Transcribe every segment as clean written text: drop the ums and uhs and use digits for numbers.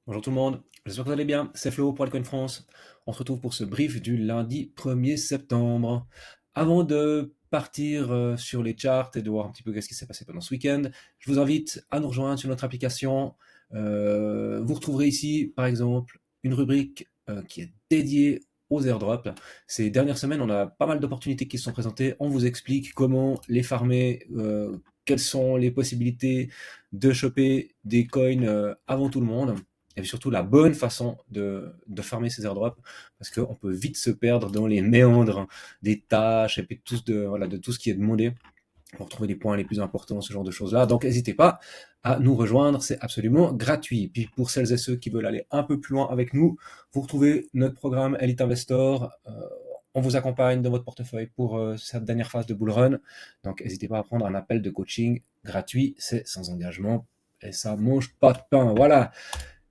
Bonjour tout le monde, j'espère que vous allez bien, c'est Flo pour Altcoin France. On se retrouve pour ce brief du lundi 1er septembre. Avant de partir sur les charts et de voir un petit peu qu'est-ce qui s'est passé pendant ce week-end, je vous invite à nous rejoindre sur notre application. Vous retrouverez ici, par exemple, une rubrique qui est dédiée aux airdrops. Ces dernières semaines, on a pas mal d'opportunités qui se sont présentées. On vous explique comment les farmer, quelles sont les possibilités de choper des coins avant tout le monde et surtout la bonne façon de farmer ces airdrops, parce qu'on peut vite se perdre dans les méandres des tâches et puis de tout ce qui est demandé pour trouver les points les plus importants, ce genre de choses-là. Donc n'hésitez pas à nous rejoindre, c'est absolument gratuit. Puis pour celles et ceux qui veulent aller un peu plus loin avec nous, vous retrouvez notre programme Elite Investor. On vous accompagne dans votre portefeuille pour cette dernière phase de bull run. Donc n'hésitez pas à prendre un appel de coaching gratuit, c'est sans engagement et ça mange pas de pain. Voilà.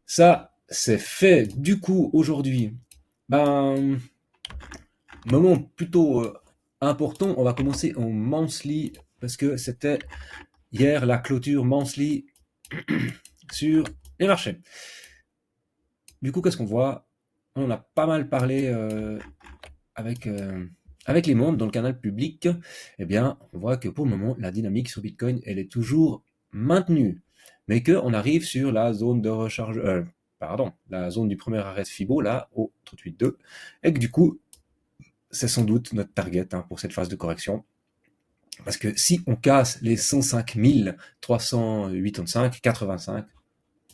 Ça, c'est fait. Du coup, aujourd'hui, ben, moment plutôt important. On va commencer en monthly parce que c'était hier la clôture monthly sur les marchés. Du coup, qu'est-ce qu'on voit? On a pas mal parlé avec, avec les membres dans le canal public. Eh bien, on voit que pour le moment, la dynamique sur Bitcoin, elle est toujours maintenue. Mais qu'on arrive sur la zone de recharge, la zone du premier arrêt de Fibo, là, au 38,2, et que du coup, c'est sans doute notre target pour cette phase de correction. Parce que si on casse les 105 385, 85,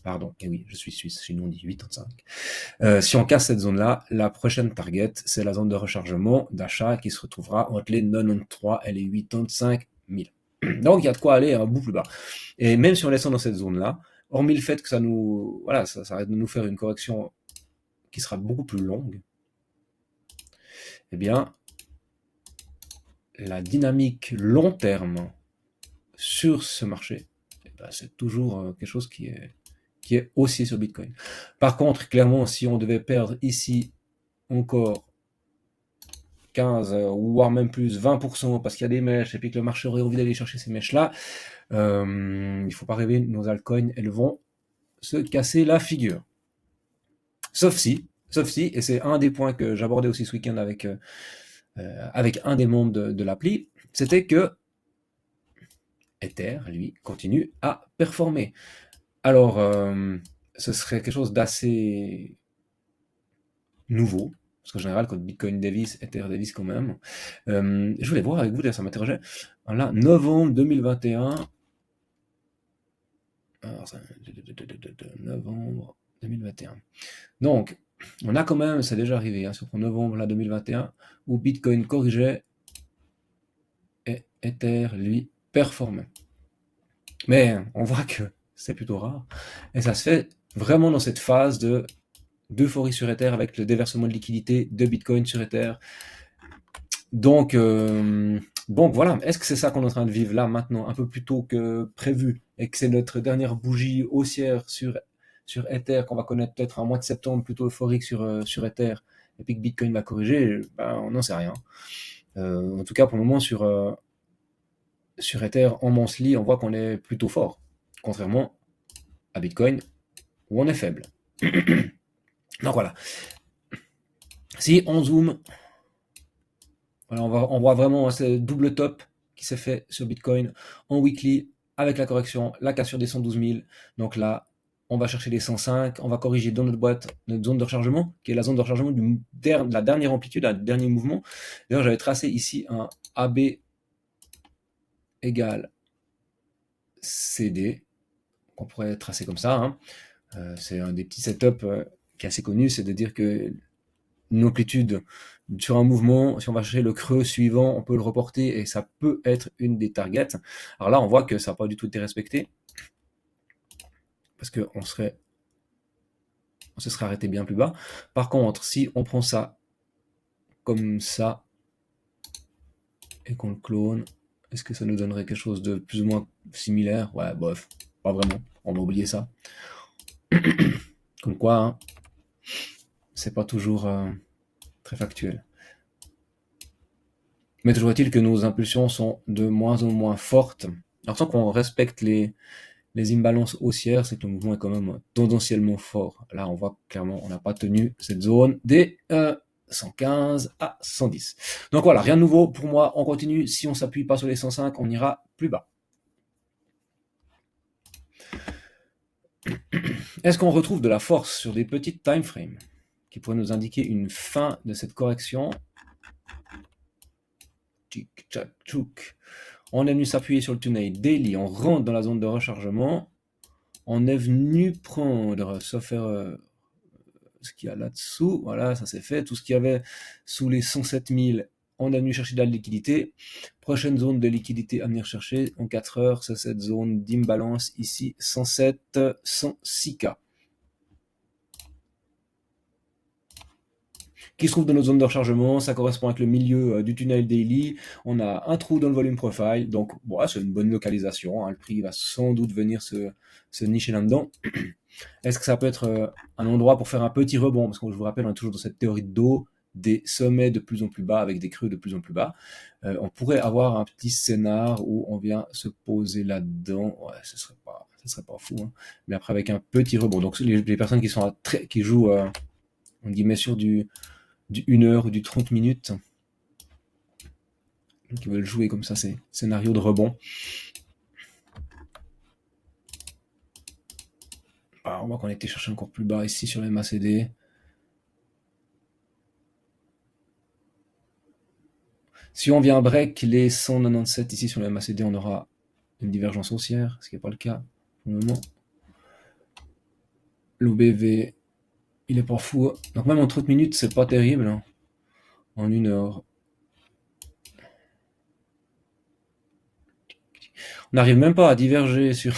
pardon, et oui, je suis suisse, sinon on dit 85. Si on casse cette zone-là, la prochaine target, c'est la zone de rechargement d'achat qui se retrouvera entre les 93 et les 85 000. Donc il y a de quoi aller un bout plus bas. Et même si on descend dans cette zone-là, hormis le fait que ça nous, voilà, ça arrête de nous faire une correction qui sera beaucoup plus longue, eh bien, la dynamique long terme sur ce marché, eh ben, c'est toujours quelque chose qui est haussier sur Bitcoin. Par contre, clairement, si on devait perdre ici encore 15 voire même plus 20% parce qu'il y a des mèches et puis que le marché aurait envie d'aller chercher ces mèches là, il faut pas rêver, nos altcoins elles vont se casser la figure. Sauf si, et c'est un des points que j'abordais aussi ce week-end avec un des membres de l'appli, c'était que Ether, lui, continue à performer. Alors, ce serait quelque chose d'assez nouveau, parce qu'en général, quand Bitcoin dévisse, Ether dévisse quand même. Je voulais voir avec vous, ça m'interrogeait. Là, novembre 2021. Alors, novembre 2021. Donc, on a quand même, c'est déjà arrivé, sur novembre là, 2021, où Bitcoin corrigeait et Ether, lui, performait. Mais on voit que c'est plutôt rare. Et ça se fait vraiment dans cette phase d'euphorie sur Ether avec le déversement de liquidité de Bitcoin sur Ether. Donc, voilà. Est-ce que c'est ça qu'on est en train de vivre là maintenant, un peu plus tôt que prévu, et que c'est notre dernière bougie haussière sur Ether qu'on va connaître peut-être un mois de septembre plutôt euphorique sur Ether, et puis que Bitcoin va corriger? Ben, on n'en sait rien. En tout cas, pour le moment, sur Ether en monthly, on voit qu'on est plutôt fort, contrairement à Bitcoin où on est faible. Donc voilà. Si on zoome, voilà, on voit vraiment ce double top qui s'est fait sur Bitcoin en weekly avec la correction, la cassure des 112 000. Donc là, on va chercher les 105, on va corriger dans notre boîte notre zone de rechargement, qui est la zone de rechargement de la dernière amplitude, du dernier mouvement. D'ailleurs, j'avais tracé ici un AB égale CD, qu'on pourrait tracer comme ça. C'est un des petits setups qui est assez connu, c'est de dire que une amplitude sur un mouvement, si on va chercher le creux suivant, on peut le reporter et ça peut être une des targets. Alors là, on voit que ça n'a pas du tout été respecté parce qu'on se serait arrêté bien plus bas. Par contre, si on prend ça comme ça et qu'on le clone, est-ce que ça nous donnerait quelque chose de plus ou moins similaire? Ouais, bof, pas vraiment. On va oublier ça. Comme quoi, c'est pas toujours très factuel. Mais toujours est-il que nos impulsions sont de moins en moins fortes. Alors tant qu'on respecte les imbalances haussières, c'est que le mouvement est quand même tendanciellement fort. Là, on voit clairement, on n'a pas tenu cette zone des 115 à 110. Donc voilà, rien de nouveau pour moi. On continue. Si on s'appuie pas sur les 105, on ira plus bas. Est-ce qu'on retrouve de la force sur des petites time frames qui pourraient nous indiquer une fin de cette correction? Tic, tac, tchouk. On est venu s'appuyer sur le tunnel daily, on rentre dans la zone de rechargement. On est venu prendre, sauf erreur, ce qu'il y a là-dessous. Voilà, ça c'est fait. Tout ce qu'il y avait sous les 107 000, on est venu chercher de la liquidité. Prochaine zone de liquidité à venir chercher en 4 heures, c'est cette zone d'imbalance ici, 107, 106K. Qui se trouve dans notre zone de rechargement, ça correspond avec le milieu du tunnel daily. On a un trou dans le volume profile, donc bon, c'est une bonne localisation. Hein. Le prix va sans doute venir se nicher là-dedans. Est-ce que ça peut être un endroit pour faire un petit rebond? Parce que je vous rappelle, on est toujours dans cette théorie de dos, des sommets de plus en plus bas avec des creux de plus en plus bas. On pourrait avoir un petit scénar où on vient se poser là-dedans. Ouais, ce serait pas fou. Hein. Mais après, avec un petit rebond. Donc, les personnes qui jouent, on guillemets, sur du 1 heure ou du 30 minutes, qui veulent jouer comme ça, c'est scénario de rebond. On voit qu'on a été chercher encore plus bas ici sur les MACD. Si on vient break les 197 ici sur le MACD, on aura une divergence haussière, ce qui n'est pas le cas pour le moment. L'OBV, il est pas fou. Donc même en 30 minutes, c'est pas terrible. Hein. En 1 heure. On n'arrive même pas à diverger sur...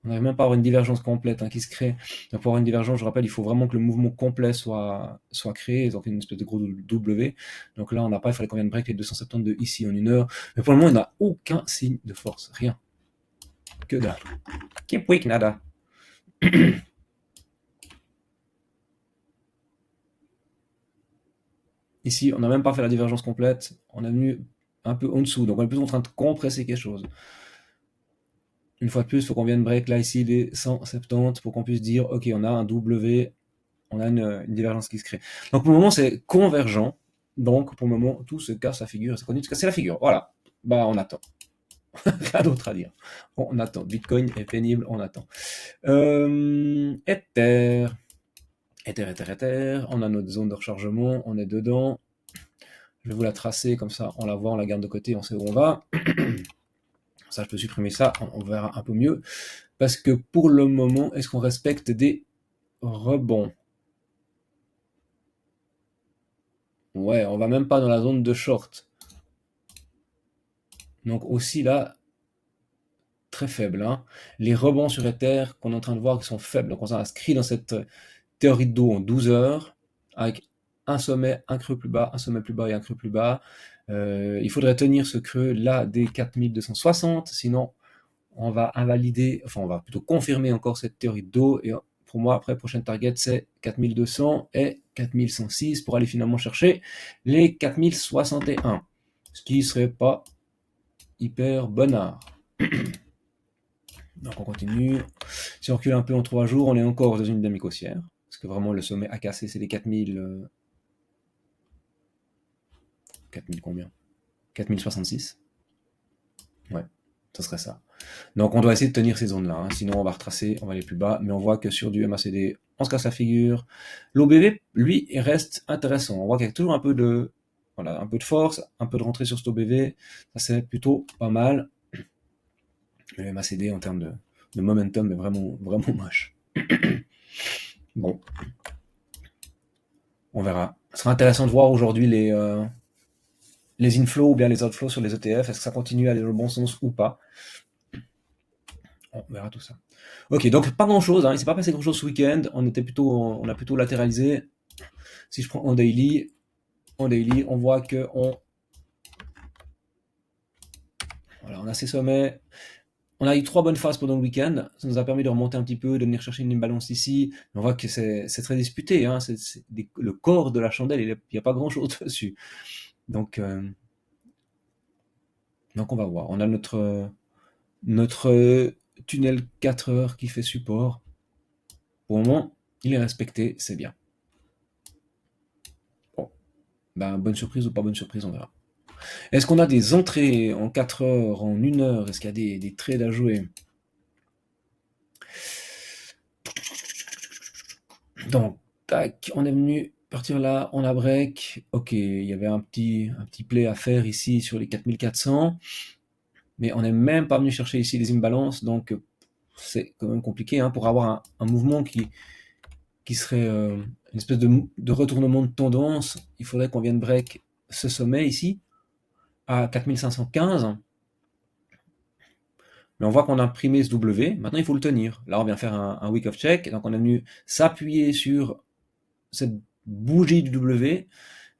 On n'arrive même pas à avoir une divergence complète qui se crée. Donc pour avoir une divergence, je rappelle, il faut vraiment que le mouvement complet soit créé, donc une espèce de gros W. Donc là, on n'a pas, il fallait qu'on vienne break les 272 ici en 1 heure. Mais pour le moment, on n'a aucun signe de force, rien. Que dalle. Keep weak, nada. Ici, on n'a même pas fait la divergence complète, on est venu un peu en dessous, donc on est plus en train de compresser quelque chose. Une fois de plus, il faut qu'on vienne break là ici les 170 pour qu'on puisse dire ok, on a un W, on a une divergence qui se crée. Donc pour le moment, c'est convergent. Donc pour le moment, tout se casse la figure, ça continue de se casser la figure. Voilà. Bah on attend. Rien d'autre à dire. On attend. Bitcoin est pénible, on attend. Ether. Ether. On a notre zone de rechargement, on est dedans. Je vais vous la tracer comme ça, on la voit, on la garde de côté, on sait où on va. Ça, je peux supprimer ça, on verra un peu mieux. Parce que pour le moment, est-ce qu'on respecte des rebonds? Ouais, on va même pas dans la zone de short. Donc aussi là, très faible. Hein. Les rebonds sur Ether qu'on est en train de voir qui sont faibles. Donc on s'inscrit dans cette théorie de dos en 12 heures, avec un sommet, un creux plus bas, un sommet plus bas et un creux plus bas. Il faudrait tenir ce creux là des 4260, sinon on va invalider, enfin on va plutôt confirmer encore cette théorie de dos, et pour moi après prochaine target c'est 4200 et 4106 pour aller finalement chercher les 4061, ce qui serait pas hyper bonnard. Donc on continue, si on recule un peu en 3 jours, on est encore dans une dynamique haussière, parce que vraiment le sommet à casser c'est les 4000, 4000 combien 4066. Ouais, ce serait ça. Donc on doit essayer de tenir ces zones-là, hein. Sinon on va retracer, on va aller plus bas, mais on voit que sur du MACD, on se casse la figure. L'OBV, lui, il reste intéressant. On voit qu'il y a toujours un peu de, voilà, un peu de force, un peu de rentrée sur cet OBV, ça c'est plutôt pas mal. Le MACD en termes de momentum est vraiment, vraiment moche. Bon, on verra. Ce sera intéressant de voir aujourd'hui les inflows ou bien les outflows sur les ETF. Est-ce que ça continue à aller dans le bon sens ou pas? On verra tout ça. Ok, donc pas grand chose, hein. Il s'est pas passé grand chose ce week-end. On a plutôt latéralisé. Si je prends en daily, on voit que voilà, on a ces sommets. On a eu 3 bonnes phases pendant le week-end. Ça nous a permis de remonter un petit peu, de venir chercher une imbalance ici. On voit que c'est très disputé. Hein. Le corps de la chandelle, il n'y a pas grand chose dessus. Donc on va voir. On a notre tunnel 4 heures qui fait support. Pour le moment, il est respecté, c'est bien. Bon, ben, bonne surprise ou pas bonne surprise, on verra. Est-ce qu'on a des entrées en 4 heures, en 1 heure? Est-ce qu'il y a des trades à jouer? Donc, tac, on est venu partir là, on a break. Ok, il y avait un petit play à faire ici sur les 4400. Mais on n'est même pas venu chercher ici les imbalances, donc c'est quand même compliqué hein, pour avoir un mouvement qui serait une espèce de retournement de tendance. Il faudrait qu'on vienne break ce sommet ici à 4515. Mais on voit qu'on a imprimé ce W, maintenant il faut le tenir. Là on vient faire un week of check, donc on est venu s'appuyer sur cette bougie du W.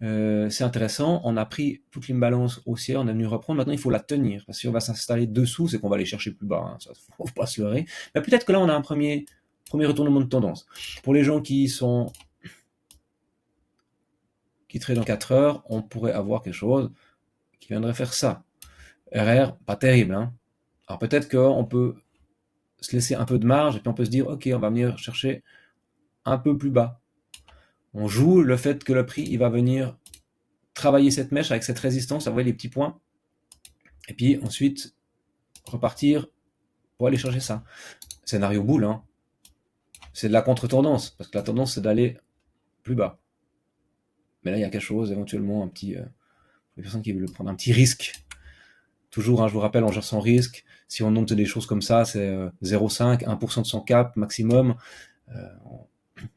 C'est intéressant, on a pris toute l'imbalance haussière, on est venu reprendre, maintenant il faut la tenir. Parce que si on va s'installer dessous, c'est qu'on va aller chercher plus bas, hein, ça faut pas se leurrer. Mais peut-être que là on a un premier retournement de tendance. Pour les gens qui tradent dans 4 heures, on pourrait avoir quelque chose qui viendrait faire ça. RR, pas terrible, hein. Alors peut-être qu'on peut se laisser un peu de marge et puis on peut se dire ok, on va venir chercher un peu plus bas. On joue le fait que le prix il va venir travailler cette mèche avec cette résistance, vous voyez les petits points, et puis ensuite repartir pour aller chercher ça. Scénario boule, hein. C'est de la contre-tendance, parce que la tendance c'est d'aller plus bas. Mais là il y a quelque chose, éventuellement un petit, les personnes qui veulent prendre un petit risque. Toujours, hein, je vous rappelle, on gère son risque. Si on note des choses comme ça, c'est 0,5, 1% de son cap maximum.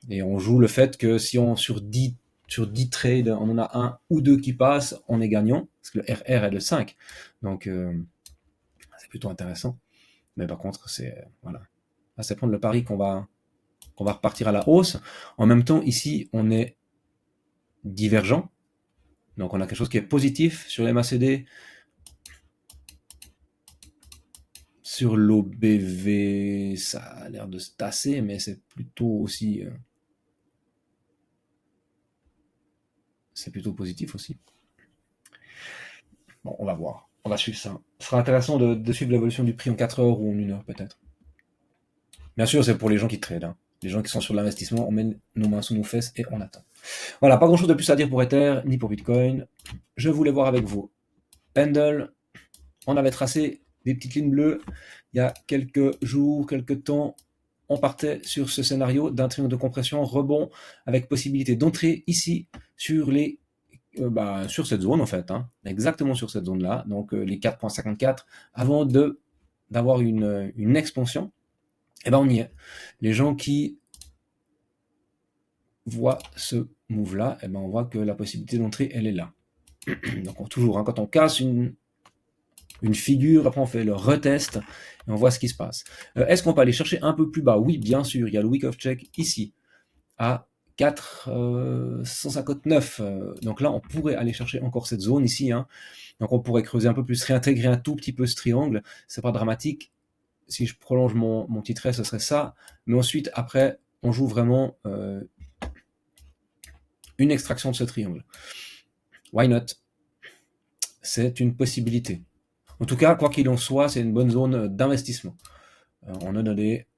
Et on joue le fait que si on sur 10 trades, on en a un ou deux qui passent, on est gagnant, parce que le RR est de 5. Donc c'est plutôt intéressant. Mais par contre, c'est voilà, c'est prendre le pari qu'on va repartir à la hausse. En même temps, ici, on est divergent. Donc on a quelque chose qui est positif sur les MACD. Sur l'OBV, ça a l'air de se tasser, mais c'est plutôt aussi... c'est plutôt positif aussi. Bon, on va voir. On va suivre ça. Ce sera intéressant de suivre l'évolution du prix en 4 heures ou en 1 heure peut-être. Bien sûr, c'est pour les gens qui tradent. Hein. Les gens qui sont sur l'investissement, on met nos mains sous nos fesses et on attend. Voilà, pas grand-chose de plus à dire pour Ether, ni pour Bitcoin. Je voulais voir avec vous. Pendle, on avait tracé des petites lignes bleues il y a quelques jours, quelques temps. On partait sur ce scénario d'un triangle de compression rebond avec possibilité d'entrer ici sur les sur cette zone en fait, hein, exactement sur cette zone là, donc les 4.54 avant d'avoir une expansion. Et ben on y est. Les gens qui voient ce move là, et ben on voit que la possibilité d'entrée elle est là. Donc toujours, hein, quand on casse une figure, après on fait le retest et on voit ce qui se passe. Est-ce qu'on peut aller chercher un peu plus bas? Oui, bien sûr, il y a le week of check ici à 459. Donc là, on pourrait aller chercher encore cette zone ici. Hein. Donc on pourrait creuser un peu plus, réintégrer un tout petit peu ce triangle. C'est pas dramatique. Si je prolonge mon petit trait, ce serait ça. Mais ensuite, après, on joue vraiment une extraction de ce triangle. Why not? C'est une possibilité. En tout cas, quoi qu'il en soit, c'est une bonne zone d'investissement. On a donné...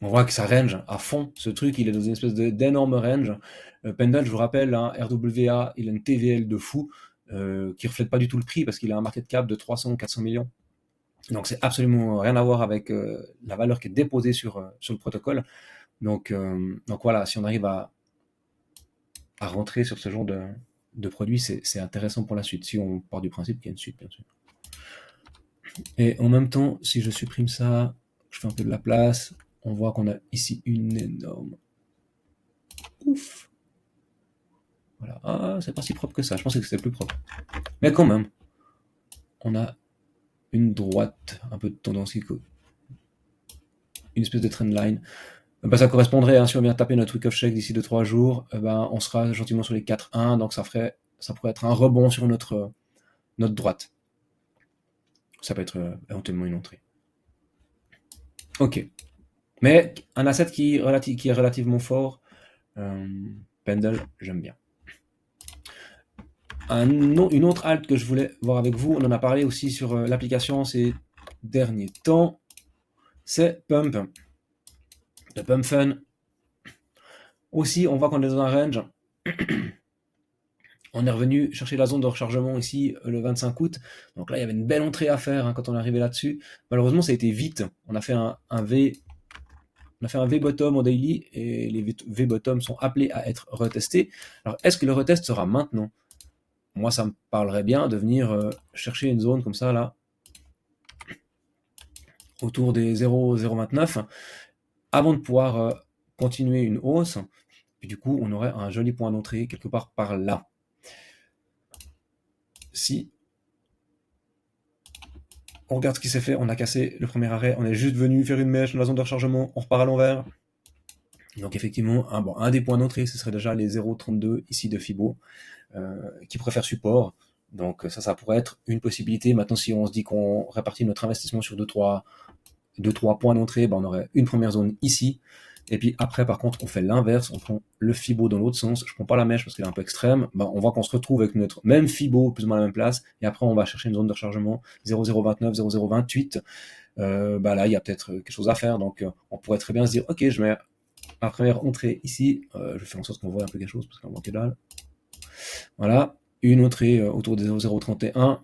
On voit que ça range à fond, ce truc, il est dans une espèce d'énorme range. Pendle, je vous rappelle, hein, RWA, il a une TVL de fou, qui reflète pas du tout le prix, parce qu'il a un market cap de 300 ou 400 millions. Donc c'est absolument rien à voir avec la valeur qui est déposée sur le protocole. Donc voilà, si on arrive à rentrer sur ce genre de produit, c'est intéressant pour la suite, si on part du principe qu'il y a une suite, bien sûr. Et en même temps, si je supprime ça, je fais un peu de la place, on voit qu'on a ici une énorme... Ouf. Voilà. Ah, c'est pas si propre que ça, je pensais que c'était plus propre. Mais quand même, on a une droite, un peu de tendance, une espèce de trendline. Ça correspondrait, hein, si on vient taper notre week of check d'ici 2-3 jours, on sera gentiment sur les 4-1, donc ça pourrait être un rebond sur notre droite. Ça peut être éventuellement une entrée. Ok. Mais un asset qui est relativement fort, Pendle, j'aime bien. Une autre alt que je voulais voir avec vous, on en a parlé aussi sur l'application, c'est derniers temps, c'est Pump. Le Pump Fun. Aussi, on voit qu'on est dans un range. On est revenu chercher la zone de rechargement ici le 25 août. Donc là, il y avait une belle entrée à faire quand on est arrivé là-dessus. Malheureusement, ça a été vite. On a fait un V. On a fait un V-bottom en daily et les V-bottom sont appelés à être retestés. Alors, est-ce que le retest sera maintenant? Moi, ça me parlerait bien de venir chercher une zone comme ça, là, autour des 0,029, avant de pouvoir continuer une hausse. Puis du coup, on aurait un joli point d'entrée quelque part par là. Si on regarde ce qui s'est fait, on a cassé le premier arrêt, on est juste venu faire une mèche dans la zone de rechargement, on repart à l'envers. Donc effectivement, un des points d'entrée, ce serait déjà les 0,32 ici de Fibo, qui pourrait faire support. Donc ça pourrait être une possibilité. Maintenant, si on se dit qu'on répartit notre investissement sur 2-3 points d'entrée, on aurait une première zone ici. Et puis après, par contre, on fait l'inverse, on prend le Fibo dans l'autre sens. Je prends pas la mèche parce qu'elle est un peu extrême. On voit qu'on se retrouve avec notre même Fibo, plus ou moins à la même place. Et après, on va chercher une zone de rechargement 0,029, 0,028. Là, il y a peut-être quelque chose à faire. Donc, on pourrait très bien se dire, ok, je mets ma première entrée ici. Je fais en sorte qu'on voit un peu quelque chose parce qu'on voit que dalle. Voilà, une entrée autour des 0,031.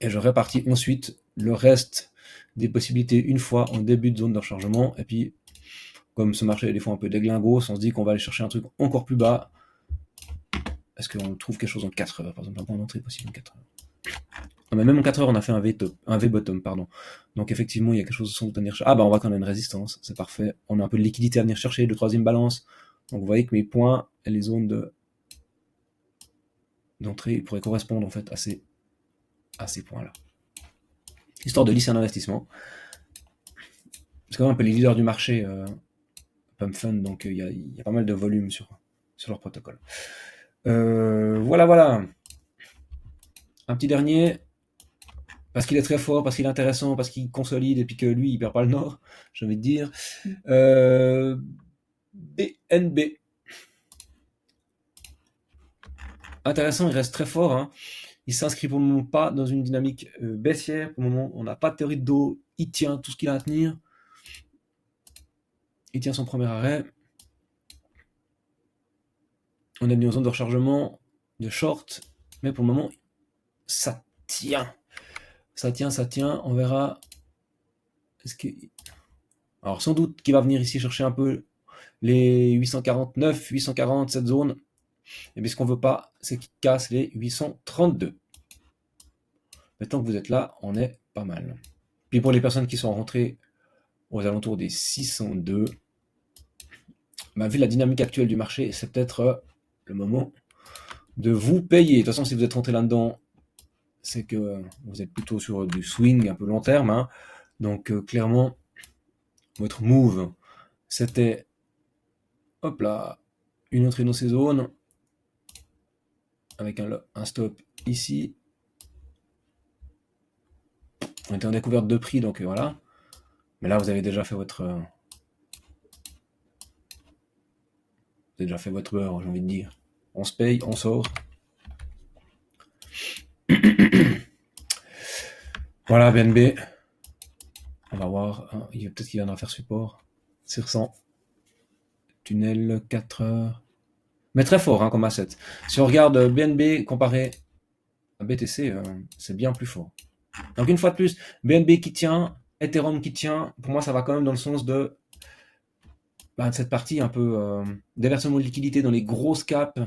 Et je répartis ensuite le reste des possibilités une fois en début de zone de rechargement. Et puis, comme ce marché est des fois un peu déglingos, on se dit qu'on va aller chercher un truc encore plus bas. Est-ce qu'on trouve quelque chose en 4 heures? Par exemple, un point d'entrée possible en 4 heures. Non, mais même en 4 heures, on a fait un V-bottom, pardon. Donc effectivement, il y a quelque chose sans doute à venir chercher. On voit qu'on a une résistance, c'est parfait. On a un peu de liquidité à venir chercher, de troisième balance. Donc vous voyez que mes points et les zones d'entrée pourraient correspondre en fait à ces points-là. Histoire de lisser un investissement. C'est quand même un peu les leaders du marché, Pump Fund, donc il y a pas mal de volume sur leur protocole. Voilà. Un petit dernier, parce qu'il est très fort, parce qu'il est intéressant, parce qu'il consolide et puis que lui, il perd pas le nord, j'ai envie de dire. BNB. Intéressant, il reste très fort. Il s'inscrit pour le moment pas dans une dynamique baissière. Pour le moment, on n'a pas de théorie de dos. Il tient tout ce qu'il a à tenir. Il tient son premier arrêt. On est venu en zone de rechargement, de short, mais pour le moment, ça tient. Ça tient. On verra. Alors, sans doute qu'il va venir ici chercher un peu les 849, 840, cette zone. Et bien, ce qu'on veut pas, c'est qu'il casse les 832. Mais tant que vous êtes là, on est pas mal. Puis pour les personnes qui sont rentrées aux alentours des 602, vu la dynamique actuelle du marché, c'est peut-être le moment de vous payer. De toute façon, si vous êtes rentré là-dedans, c'est que vous êtes plutôt sur du swing un peu long terme. Donc clairement, votre move, c'était hop là, une entrée dans ces zones, avec un stop ici. On était en découverte de prix, donc voilà. Mais là, vous avez déjà fait votre... Vous avez déjà fait votre beurre, j'ai envie de dire. On se paye, on sort. Voilà, BNB. On va voir. Peut-être qu'il viendra faire support. Sur 100. Tunnel 4 heures. Mais très fort comme asset. Si on regarde BNB comparé à BTC, c'est bien plus fort. Donc une fois de plus, BNB qui tient, Ethereum qui tient, pour moi ça va quand même dans le sens de cette partie un peu déversement de liquidité dans les grosses caps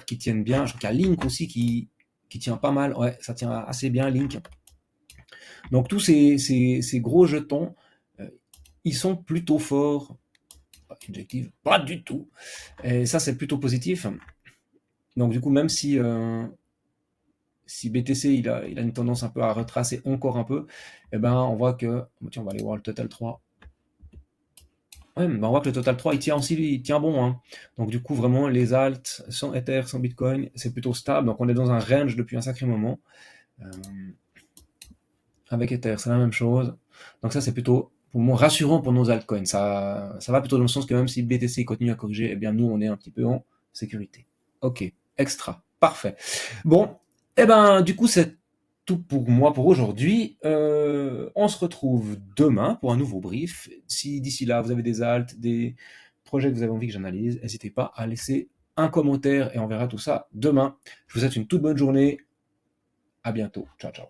qui tiennent bien. Je crois qu'il y a Link aussi qui tient pas mal. Ouais, ça tient assez bien, Link. Donc tous ces gros jetons, ils sont plutôt forts. Objectif, pas du tout. Et ça, c'est plutôt positif. Donc du coup, même si BTC il a une tendance un peu à retracer encore un peu, on voit que... Tiens, on va aller voir le Total 3. Ouais, on voit que le Total 3, il tient bon. Donc du coup, vraiment, les alts, sans Ether, sans Bitcoin, c'est plutôt stable. Donc on est dans un range depuis un sacré moment. Avec Ether, c'est la même chose. Donc ça, c'est plutôt, pour moi, rassurant pour nos altcoins. Ça va plutôt dans le sens que même si BTC continue à corriger, nous, on est un petit peu en sécurité. Ok, extra, parfait. Bon, du coup, c'est tout pour moi pour aujourd'hui. On se retrouve demain pour un nouveau brief. Si d'ici là vous avez des altes, des projets que vous avez envie que j'analyse, n'hésitez pas à laisser un commentaire et on verra tout ça demain. Je vous souhaite une toute bonne journée. À bientôt. Ciao, ciao.